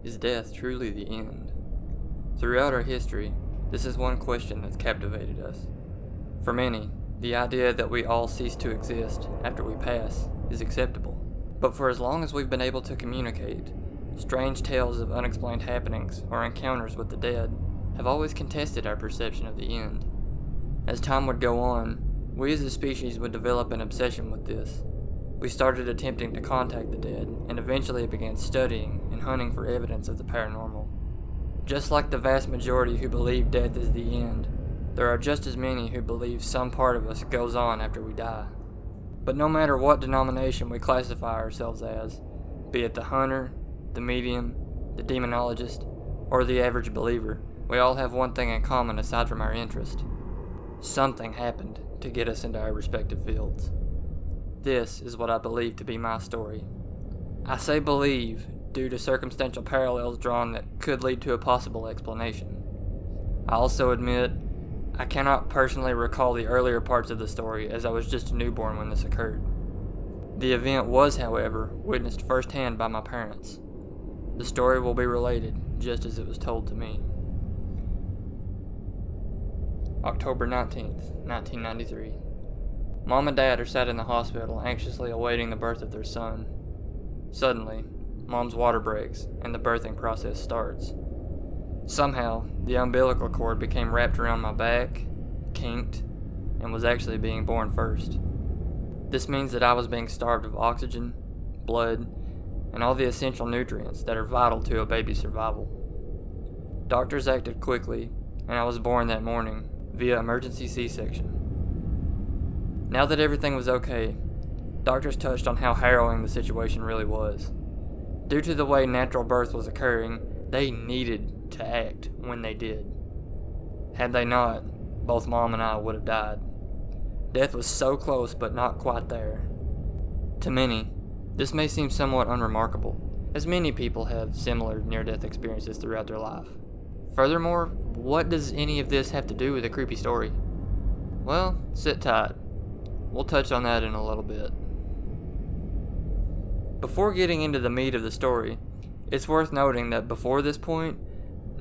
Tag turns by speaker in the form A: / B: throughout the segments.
A: Is death truly the end? Throughout our history, this is one question that's captivated us. For many, the idea that we all cease to exist after we pass is acceptable. But for as long as we've been able to communicate, strange tales of unexplained happenings or encounters with the dead have always contested our perception of the end. As time would go on, we as a species would develop an obsession with this. We started attempting to contact the dead, and eventually began studying and hunting for evidence of the paranormal. Just like the vast majority who believe death is the end, there are just as many who believe some part of us goes on after we die. But no matter what denomination we classify ourselves as, be it the hunter, the medium, the demonologist, or the average believer, we all have one thing in common aside from our interest. Something happened to get us into our respective fields. This is what I believe to be my story. I say believe due to circumstantial parallels drawn that could lead to a possible explanation. I also admit I cannot personally recall the earlier parts of the story, as I was just a newborn when this occurred. The event was, however, witnessed firsthand by my parents. The story will be related just as it was told to me. October 19th, 1993. Mom and Dad are sat in the hospital anxiously awaiting the birth of their son. Suddenly, Mom's water breaks and the birthing process starts. Somehow, the umbilical cord became wrapped around my back, kinked, and was actually being born first. This means that I was being starved of oxygen, blood, and all the essential nutrients that are vital to a baby's survival. Doctors acted quickly, and I was born that morning via emergency C-section. Now that everything was okay, doctors touched on how harrowing the situation really was. Due to the way natural birth was occurring, they needed to act when they did. Had they not, both Mom and I would have died. Death was so close but not quite there. To many, this may seem somewhat unremarkable, as many people have similar near-death experiences throughout their life. Furthermore, what does any of this have to do with a creepy story? Well, sit tight. We'll touch on that in a little bit. Before getting into the meat of the story, it's worth noting that before this point,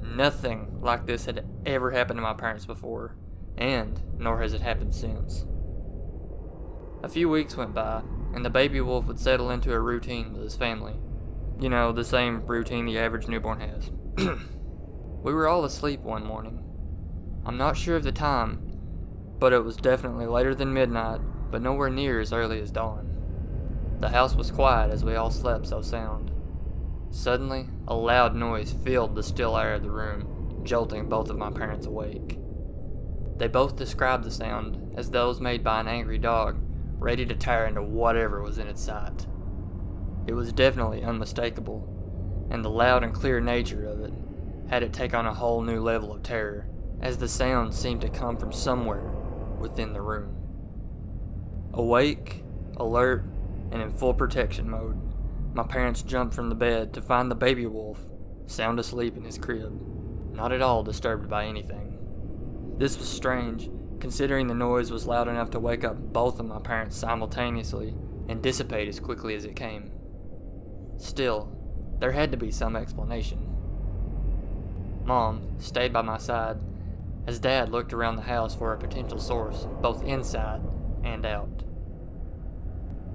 A: nothing like this had ever happened to my parents before, and nor has it happened since. A few weeks went by, and the baby wolf would settle into a routine with his family. You know, the same routine the average newborn has. We were all asleep one morning. I'm not sure of the time, but it was definitely later than midnight, but nowhere near as early as dawn. The house was quiet as we all slept so sound. Suddenly, a loud noise filled the still air of the room, jolting both of my parents awake. They both described the sound as those made by an angry dog, ready to tear into whatever was in its sight. It was definitely unmistakable, and the loud and clear nature of it had it take on a whole new level of terror, as the sound seemed to come from somewhere within the room. Awake, alert, and in full protection mode, my parents jumped from the bed to find the baby wolf sound asleep in his crib, not at all disturbed by anything. This was strange, considering the noise was loud enough to wake up both of my parents simultaneously and dissipate as quickly as it came. Still, there had to be some explanation. Mom stayed by my side as Dad looked around the house for a potential source, both inside and out.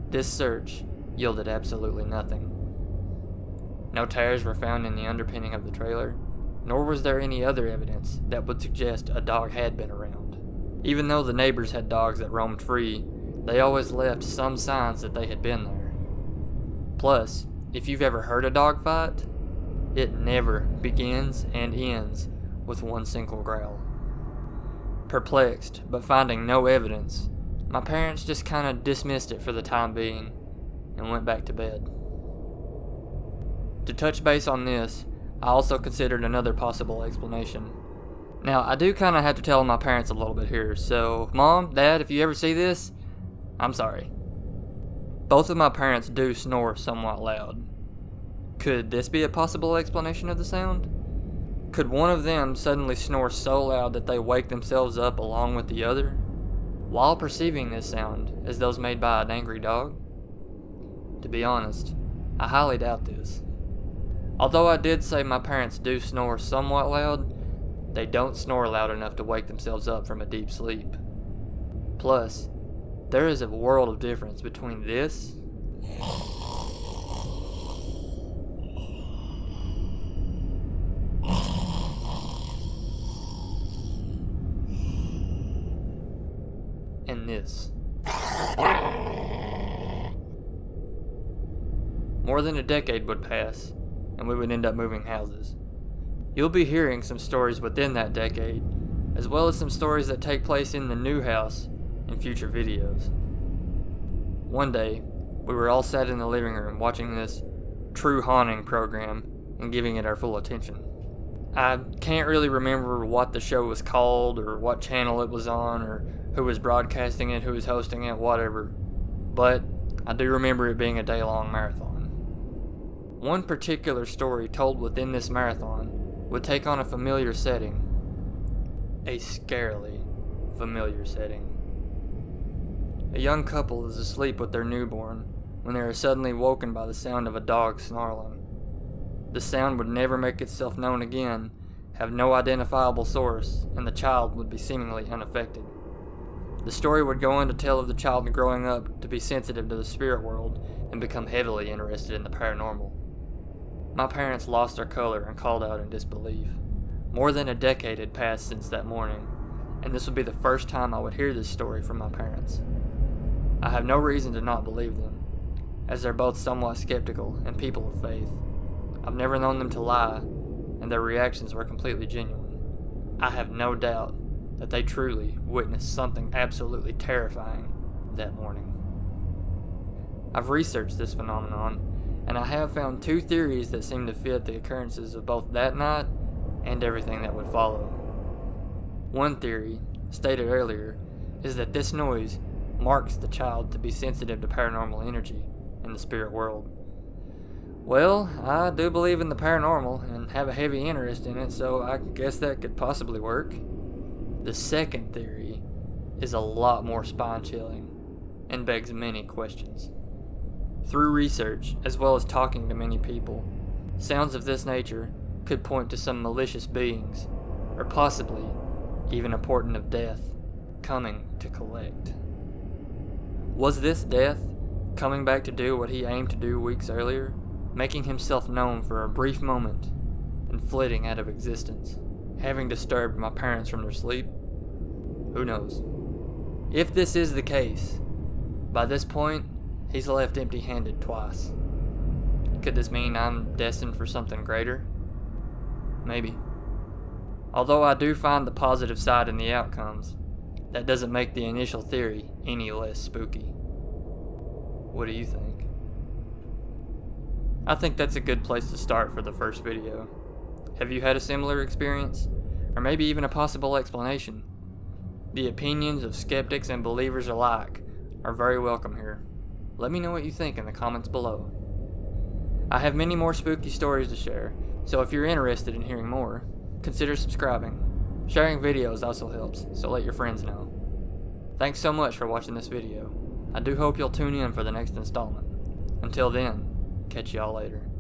A: This search yielded absolutely nothing. No tears were found in the underpinning of the trailer, nor was there any other evidence that would suggest a dog had been around. Even though the neighbors had dogs that roamed free, they always left some signs that they had been there. Plus, if you've ever heard a dog fight, it never begins and ends with one single growl. Perplexed, but finding no evidence, my parents just kinda dismissed it for the time being and went back to bed. To touch base on this, I also considered another possible explanation. Now, I do kinda have to tell my parents a little bit here, so Mom, Dad, if you ever see this, I'm sorry. Both of my parents do snore somewhat loud. Could this be a possible explanation of the sound? Could one of them suddenly snore so loud that they wake themselves up along with the other, while perceiving this sound as those made by an angry dog? To be honest, I highly doubt this. Although I did say my parents do snore somewhat loud, they don't snore loud enough to wake themselves up from a deep sleep. Plus, there is a world of difference between this and this. More than a decade would pass, and we would end up moving houses. You'll be hearing some stories within that decade, as well as some stories that take place in the new house in future videos. One day, we were all sat in the living room watching this true haunting program and giving it our full attention. I can't really remember what the show was called or what channel it was on or who was broadcasting it, who was hosting it, whatever, but I do remember it being a day-long marathon. One particular story told within this marathon would take on a familiar setting. A scarily familiar setting. A young couple is asleep with their newborn when they are suddenly woken by the sound of a dog snarling. The sound would never make itself known again, have no identifiable source, and the child would be seemingly unaffected. The story would go on to tell of the child growing up to be sensitive to the spirit world and become heavily interested in the paranormal. My parents lost their color and called out in disbelief. More than a decade had passed since that morning, and this would be the first time I would hear this story from my parents. I have no reason to not believe them, as they're both somewhat skeptical and people of faith. I've never known them to lie, and their reactions were completely genuine. I have no doubt that they truly witnessed something absolutely terrifying that morning. I've researched this phenomenon, and I have found two theories that seem to fit the occurrences of both that night and everything that would follow. One theory, stated earlier, is that this noise marks the child to be sensitive to paranormal energy in the spirit world. Well, I do believe in the paranormal and have a heavy interest in it, so I guess that could possibly work. The second theory is a lot more spine-chilling and begs many questions. Through research, as well as talking to many people, sounds of this nature could point to some malicious beings, or possibly even a portent of death, coming to collect. Was this death coming back to do what he aimed to do weeks earlier, making himself known for a brief moment and flitting out of existence, having disturbed my parents from their sleep? Who knows? If this is the case, by this point, he's left empty-handed twice. Could this mean I'm destined for something greater? Maybe. Although I do find the positive side in the outcomes, that doesn't make the initial theory any less spooky. What do you think? I think that's a good place to start for the first video. Have you had a similar experience? Or maybe even a possible explanation? The opinions of skeptics and believers alike are very welcome here. Let me know what you think in the comments below. I have many more spooky stories to share, so if you're interested in hearing more, consider subscribing. Sharing videos also helps, so let your friends know. Thanks so much for watching this video. I do hope you'll tune in for the next installment. Until then, catch y'all later.